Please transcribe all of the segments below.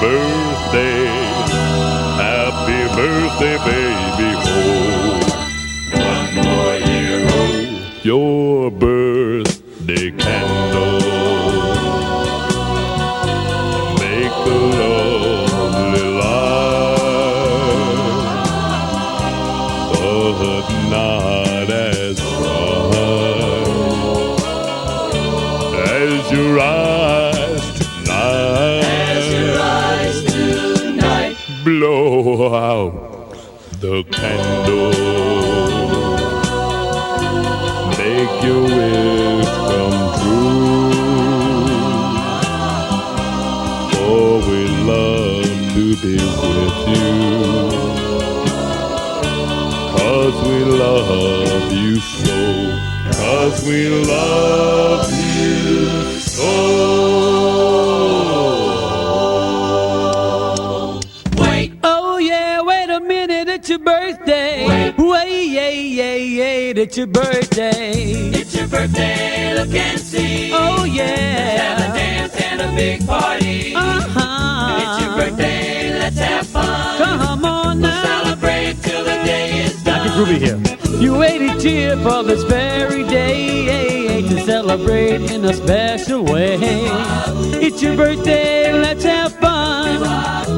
birthday. Happy birthday, baby. Oh, one more year. Oh, your birthday candle. Make a lovely life, but not as bright as your eyes tonight. As your eyes tonight. Blow out the candle. Make your wish come true. For we love to be with you. 'Cause we love you so. 'Cause we love you so. Wait. Oh yeah, wait a minute, it's your birthday. Wait, it's your birthday. It's your birthday, look and see. Oh Let's yeah. have a dance and a big party. It's your birthday, let's have fun. Come on now. Celebrate till the day is done. Groovy here. You waited here for this very day to celebrate in a special way. It's your birthday, let's have fun.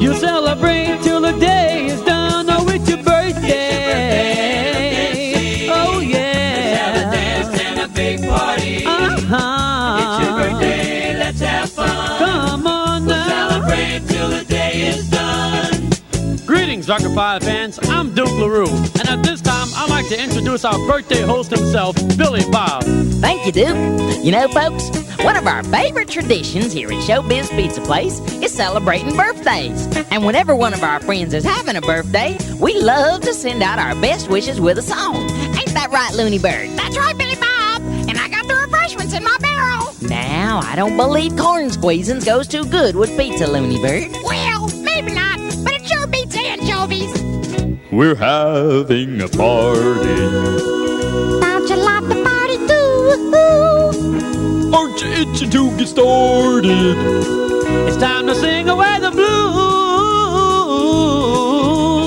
You celebrate till the day is done. Oh, it's your birthday. Oh Let's have a yeah. dance and a big party. It's your birthday, let's have fun. Come on now. Celebrate till the day is done. Greetings, Rocker 5 fans. I'm Duke LaRue, and at this time, I'd like to introduce our birthday host himself, Billy Bob. Thank you, Duke. You know, folks, one of our favorite traditions here at Showbiz Pizza Place is celebrating birthdays. And whenever one of our friends is having a birthday, we love to send out our best wishes with a song. Ain't that right, Looney Bird? That's right, Billy Bob. And I got the refreshments in my barrel. Now, I don't believe corn squeezins goes too good with pizza, Looney Bird. Well, maybe not, but it sure beats anchovies. We're having a party. Don't you like the party too? Aren't you itching to get started? It's time to sing away the blues.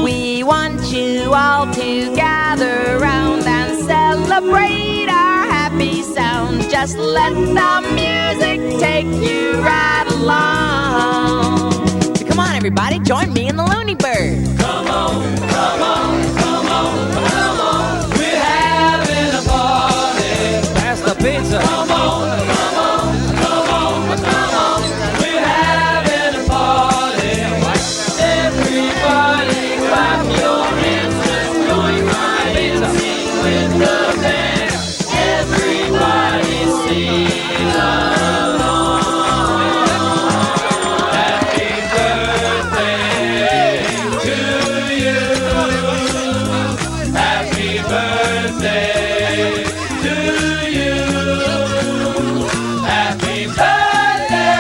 We want you all to gather round and celebrate our happy sounds. Just let the music take you right along. So come on, everybody, join me in the Looney Bird. Come on, come on, come on, come on. We're having a party. Pass the pizza. Come on, come on, come on, come on. We're having a party. Everybody clap your hands, just join right in, sing with the band. Everybody sing along. Happy birthday to you. Happy birthday to you. Happy birthday.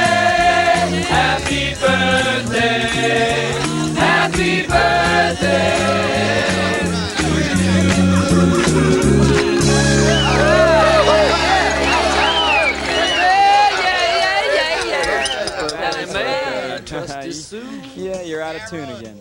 Happy birthday. Happy birthday. Trusty Sue. Yeah, you're out of tune again.